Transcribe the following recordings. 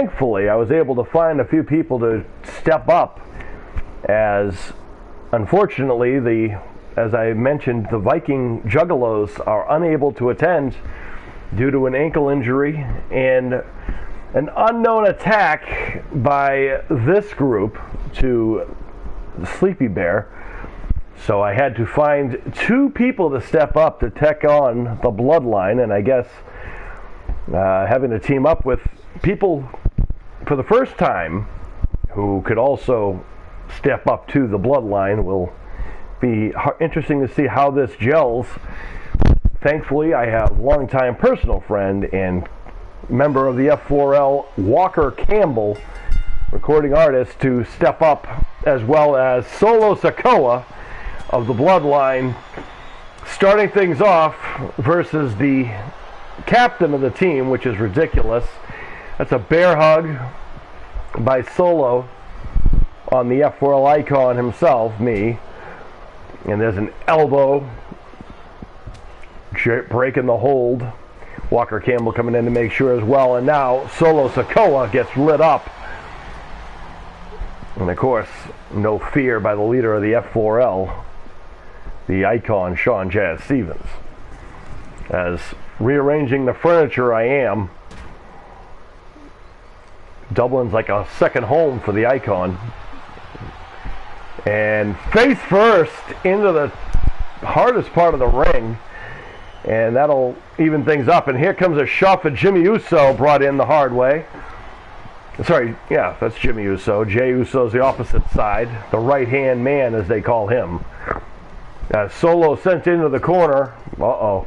thankfully, I was able to find a few people to step up, as unfortunately, as I mentioned, the Viking Juggalos are unable to attend due to an ankle injury and an unknown attack by this group to Sleepy Bear. So I had to find 2 people to step up to take on the Bloodline, and I guess having to team up with people for the first time who could also step up to the Bloodline will be interesting to see how this gels. Thankfully, I have longtime personal friend and member of the F4L, Walker Campbell, recording artist, to step up, as well as Solo Sikoa of the Bloodline, starting things off versus the captain of the team, which is ridiculous. That's a bear hug by Solo on the F4L icon himself, me. And there's an elbow breaking the hold. Walker Campbell coming in to make sure as well. And now Solo Sikoa gets lit up. And of course, no fear by the leader of the F4L, the icon Sean Jazz Stevens. As rearranging the furniture I am, Dublin's like a second home for the icon. And face first into the hardest part of the ring, and that'll even things up. And here comes a shot for Jimmy Uso, brought in the hard way. Sorry, yeah, that's Jimmy Uso. Jey Uso's the opposite side, the right-hand man, as they call him. Solo sent into the corner. Uh-oh.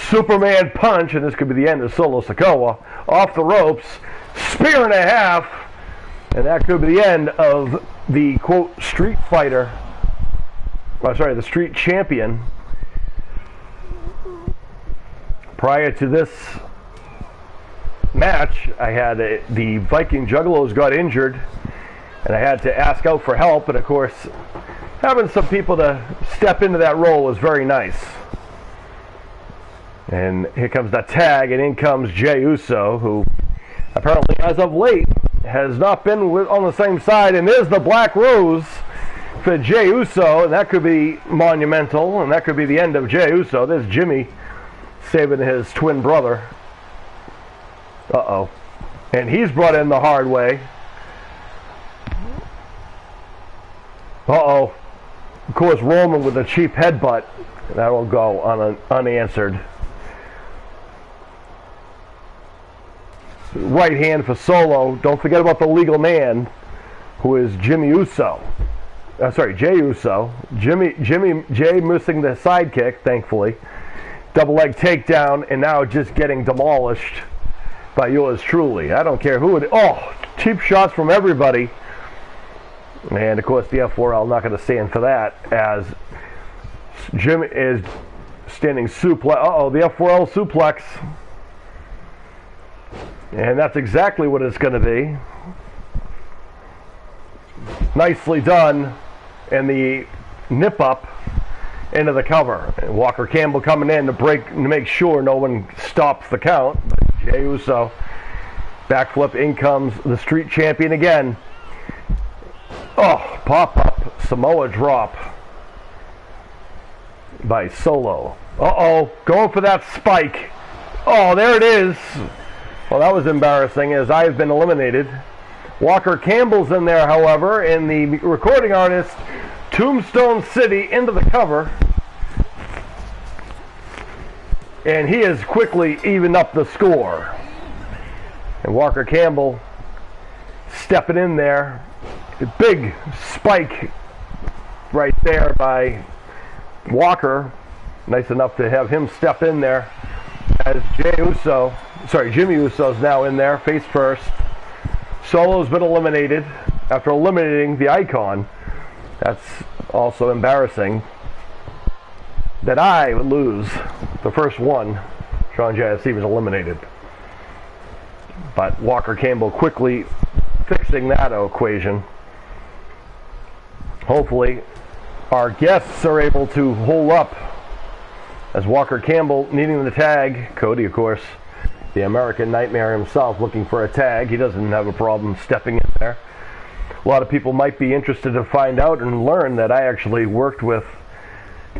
Superman punch, and this could be the end of Solo Sikoa. Off the ropes, spear and a half, and that could be the end of the, quote, street fighter. Oh, sorry, the street champion. Prior to this match, I had the Viking Juggalos got injured, and I had to ask out for help, and of course, having some people to step into that role was very nice. And here comes the tag, and in comes Jey Uso, who apparently, as of late, has not been on the same side. And there's the Black Rose for Jey Uso, and that could be monumental, and that could be the end of Jey Uso. There's Jimmy saving his twin brother. Uh-oh. And he's brought in the hard way. Uh-oh. Of course, Roman with a cheap headbutt. That will go unanswered. Right hand for Solo. Don't forget about the legal man, who is Jimmy Uso. Jey Uso. Jey missing the sidekick, thankfully. Double leg takedown, and now just getting demolished by yours truly. I don't care who it is. Oh, cheap shots from everybody. And of course, the F4L not going to stand for that, as Jimmy is standing suplex. Uh-oh, the F4L suplex. And that's exactly what it's going to be. Nicely done. And the nip up into the cover. And Walker Campbell coming in to make sure no one stops the count. Jey Uso, backflip, in comes the street champion again. Oh, pop up, Samoa drop by Solo. Uh-oh, going for that spike. Oh, there it is. Well, that was embarrassing, as I've been eliminated. Walker Campbell's in there, however, and the recording artist, Tombstone City, into the cover. And he has quickly evened up the score. And Walker Campbell stepping in there. A big spike right there by Walker. Nice enough to have him step in there, as Jimmy Uso's now in there, face first. Solo's been eliminated after eliminating the icon. That's also embarrassing that I would lose the first one. Sean Jazz Stevens eliminated. But Walker Campbell quickly fixing that equation. Hopefully our guests are able to hold up, as Walker Campbell needing the tag. Cody, of course, The American Nightmare himself looking for a tag. He doesn't have a problem stepping in there. A lot of people might be interested to find out and learn that I actually worked with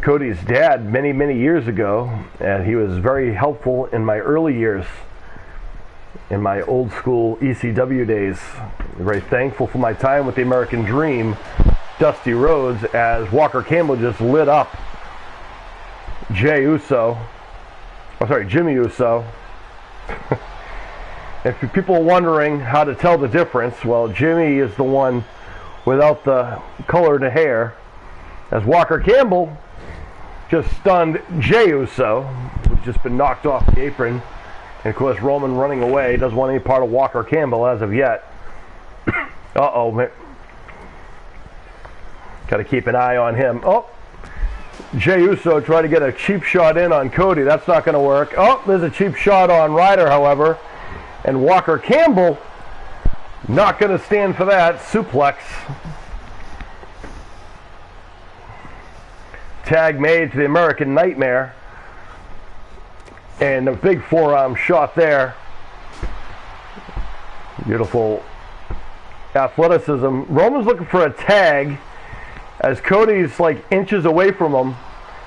Cody's dad many, many years ago, and he was very helpful in my early years, in my old school ECW days. Very thankful for my time with the American Dream, Dusty Rhodes, as Walker Campbell just lit up Jimmy Uso. If people are wondering how to tell the difference, well, Jimmy is the one without the colored hair, as Walker Campbell just stunned Jey Uso, who's just been knocked off the apron. And of course, Roman running away, doesn't want any part of Walker Campbell as of yet. Uh-oh, man. Got to keep an eye on him. Oh, Jey Uso tried to get a cheap shot in on Cody. That's not going to work. Oh, there's a cheap shot on Ryder, however. And Walker Campbell, not going to stand for that. Suplex. Tag made to the American Nightmare. And a big forearm shot there. Beautiful athleticism. Roman's looking for a tag as Cody's like inches away from him.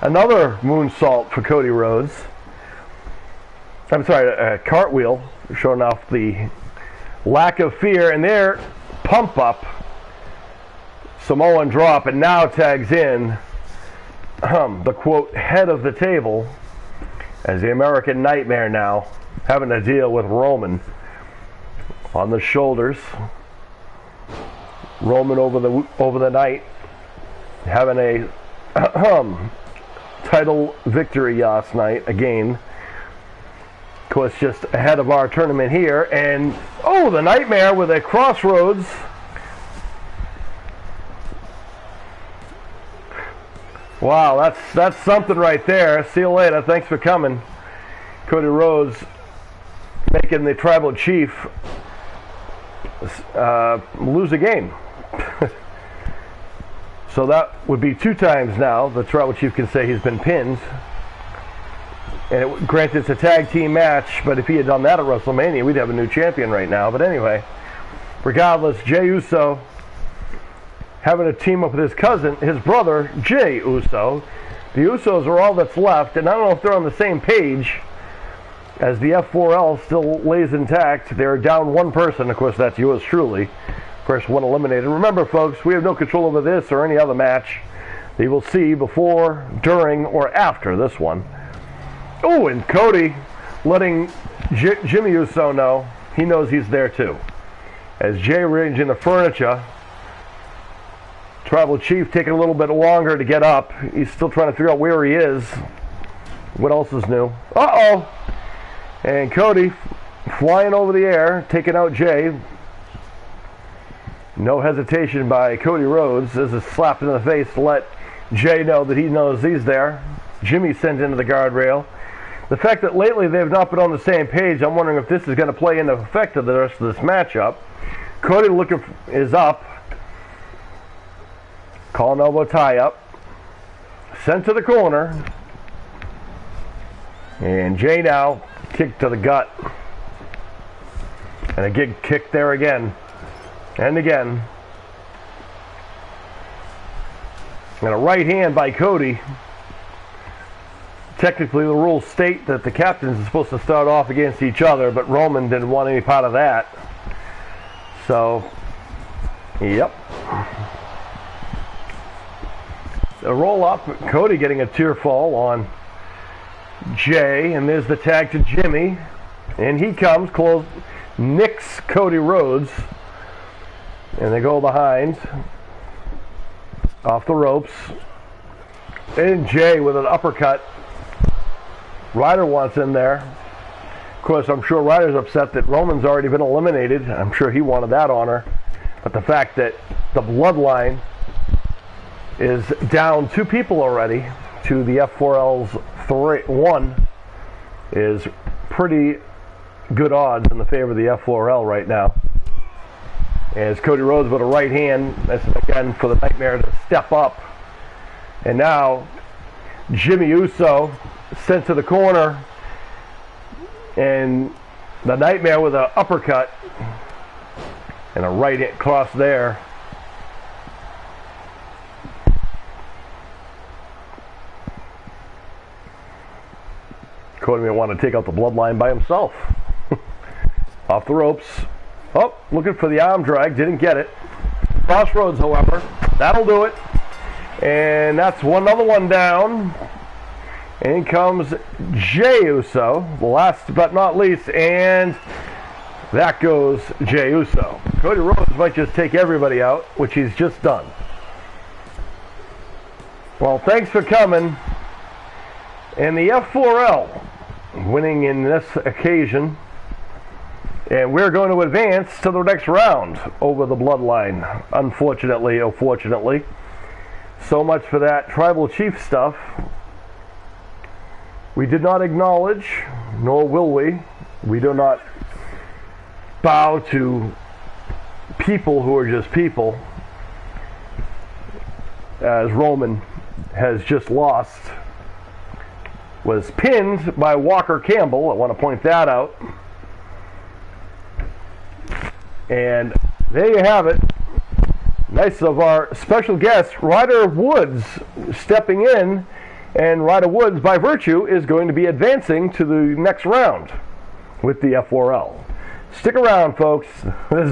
Another moonsault for Cody Rhodes. I'm sorry, a cartwheel, showing off the lack of fear. And there, pump up. Samoan drop, and now tags in the quote head of the table, as the American Nightmare now having to deal with Roman on the shoulders. Roman over the night having a title victory last night again. Of course, just ahead of our tournament here, and oh, the Nightmare with a crossroads. Wow, that's something right there. See you later. Thanks for coming. Cody Rhodes making the Tribal Chief lose a game. So that would be 2 times now the Tribal Chief can say he's been pinned. And granted, it's a tag team match, but if he had done that at WrestleMania, we'd have a new champion right now. But anyway, regardless, Jey Uso having a team up with his cousin, his brother, Jey Uso. The Usos are all that's left, and I don't know if they're on the same page, as the F4L still lays intact. They're down 1 person, of course, that's yours truly. First one eliminated. Remember, folks, we have no control over this or any other match that you will see before, during, or after this one. Oh, and Cody letting Jimmy Uso know he knows he's there too. As Jey arranging the furniture, Tribal Chief taking a little bit longer to get up. He's still trying to figure out where he is. What else is new? Uh-oh! And Cody flying over the air, taking out Jey. No hesitation by Cody Rhodes. This is slapped in the face to let Jey know that he knows he's there. Jimmy sent into the guardrail. The fact that lately they've not been on the same page, I'm wondering if this is going to play into effect of the rest of this matchup. Cody is up. Call an elbow tie up. Sent to the corner. And Jey now kicked to the gut. And a big kick there again. And again. And a right hand by Cody. Technically, the rules state that the captains are supposed to start off against each other, but Roman didn't want any part of that. So, yep. A roll up, Cody getting a tear fall on Jey, and there's the tag to Jimmy. And he comes, close, nicks Cody Rhodes, and they go behind, off the ropes. And Jey with an uppercut. Ryder wants in there. Of course, I'm sure Ryder's upset that Roman's already been eliminated. I'm sure he wanted that honor. But the fact that the Bloodline is down 2 people already to the F4L's 1 is pretty good odds in the favor of the F4L right now. As Cody Rhodes with a right hand, that's again for the Nightmare to step up. And now Jimmy Uso sent to the corner, and the Nightmare with an uppercut and a right cross there. Cody may want to take out the Bloodline by himself. Off the ropes. Oh, looking for the arm drag. Didn't get it. Crossroads, however. That'll do it. And that's another one down. In comes Jey Uso, last but not least, and that goes Jey Uso. Cody Rhodes might just take everybody out, which he's just done. Well, thanks for coming. And the F4L winning in this occasion. And we're going to advance to the next round over the Bloodline, unfortunately or fortunately. So much for that Tribal Chief stuff. We did not acknowledge, nor will we. We do not bow to people who are just people, as Roman has just lost. Was pinned by Walker Campbell. I want to point that out. And there you have it. Nice of our special guest, Ryder Woods, stepping in. And Ryder Woods, by virtue, is going to be advancing to the next round with the F4L. Stick around, folks. This is